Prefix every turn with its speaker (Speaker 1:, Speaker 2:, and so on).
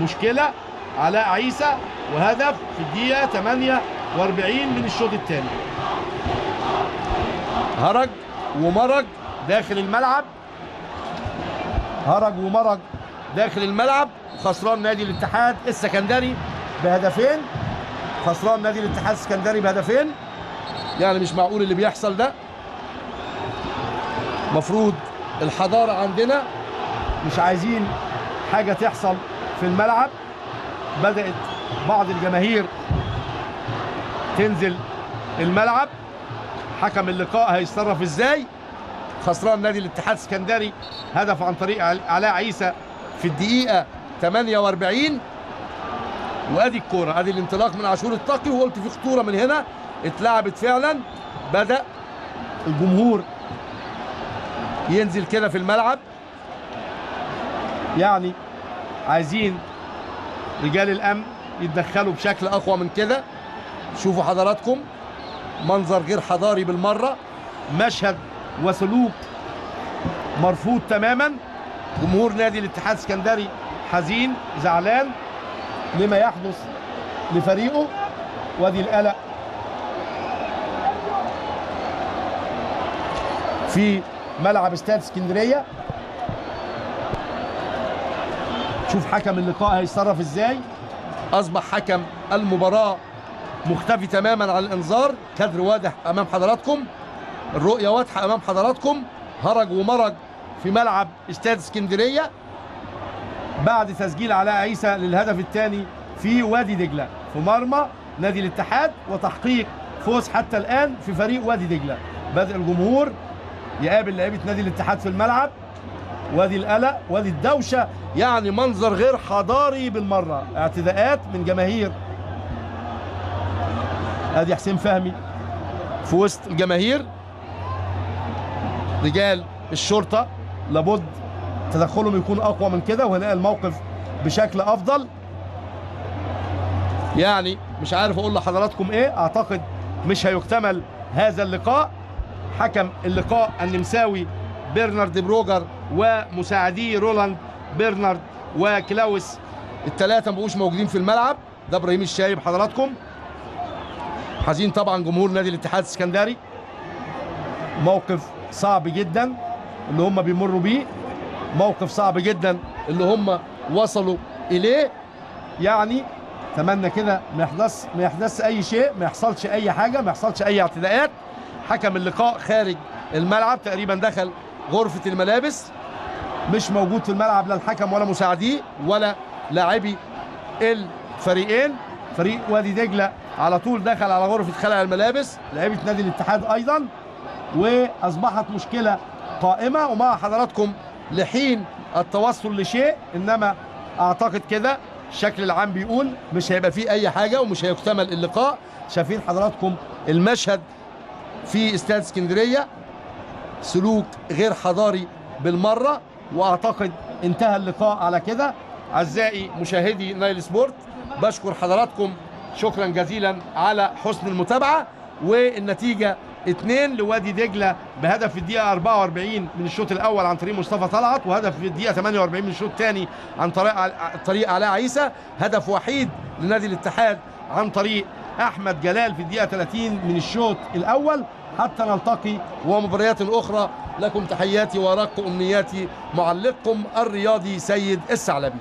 Speaker 1: مشكلة علاء عيسى، وهدف في الدقيقة 48 من الشوط الثاني. هرج ومرج داخل الملعب، هرج ومرج داخل الملعب. خسران نادي الاتحاد السكندري بهدفين، خسران نادي الاتحاد السكندري بهدفين. يعني مش معقول اللي بيحصل ده. مفروض الحضارة عندنا، مش عايزين حاجة تحصل في الملعب. بدأت بعض الجماهير تنزل الملعب. حكم اللقاء هيتصرف ازاي؟ خسران نادي الاتحاد السكندري هدف عن طريق علاء عيسى في الدقيقة 48. وادي الكورة، ادي الانطلاق من عاشور التقي، وقلت في خطورة من هنا اتلعبت فعلا. بدأ الجمهور ينزل كده في الملعب، يعني عايزين رجال الامن يتدخلوا بشكل اقوى من كده. شوفوا حضراتكم منظر غير حضاري بالمره، مشهد وسلوك مرفوض تماما. جمهور نادي الاتحاد السكندري حزين زعلان لما يحدث لفريقه، وادي القلق في ملعب استاد اسكندريه. شوف حكم اللقاء هيتصرف ازاي. اصبح حكم المباراه مختفي تماما عن الانذار. كادر واضح امام حضراتكم، الرؤيه واضحه امام حضراتكم. هرج ومرج في ملعب استاد اسكندريه بعد تسجيل علاء عيسى للهدف الثاني في وادي دجله في مرمى نادي الاتحاد، وتحقيق فوز حتى الان في فريق وادي دجله. بدأ الجمهور يقابل لعيبه نادي الاتحاد في الملعب، وادي القلق وادي الدوشه، يعني منظر غير حضاري بالمره. اعتداءات من جماهير. ادي حسين فهمي في وسط الجماهير. رجال الشرطه لابد تدخلهم يكون اقوى من كده، وهنلاقي الموقف بشكل افضل. يعني مش عارف اقول لحضراتكم ايه. اعتقد مش هيكتمل هذا اللقاء. حكم اللقاء النمساوي برنارد بروجر ومساعديه رولاند برنارد وكلاوس، الثلاثه ما بقوش موجودين في الملعب. ده ابراهيم الشايب حضراتكم. حزين طبعا جمهور نادي الاتحاد السكندري، موقف صعب جدا اللي هم بيمروا بيه، موقف صعب جدا اللي هم وصلوا اليه. يعني اتمنى كده ما يحدث اي شيء، ما يحصلش اي حاجه، ما يحصلش اي اعتداءات. حكم اللقاء خارج الملعب تقريبا، دخل غرفه الملابس، مش موجود في الملعب لا الحكم ولا مساعديه ولا لاعبي الفريقين. فريق وادي دجله على طول دخل على غرفه خلع الملابس، لعيبه نادي الاتحاد ايضا، واصبحت مشكله قائمه. ومع حضراتكم لحين التوصل لشيء، انما اعتقد كده الشكل العام بيقول مش هيبقى فيه اي حاجه ومش هيكتمل اللقاء. شايفين حضراتكم المشهد في استاد اسكندريه، سلوك غير حضاري بالمره، واعتقد انتهى اللقاء على كده. اعزائي مشاهدي نايل سبورت، بشكر حضراتكم شكرا جزيلا على حسن المتابعه. والنتيجه 2 لوادي دجله بهدف في الدقيقه 44 من الشوط الاول عن طريق مصطفى طلعت، وهدف في الدقيقه 48 من الشوط الثاني عن طريق علاء عيسى. هدف وحيد لنادي الاتحاد عن طريق احمد جلال في الدقيقه 30 من الشوط الاول. حتى نلتقي ومباريات اخرى، لكم تحياتي ورق امنياتي، معلقكم الرياضي سيد الثعلبي.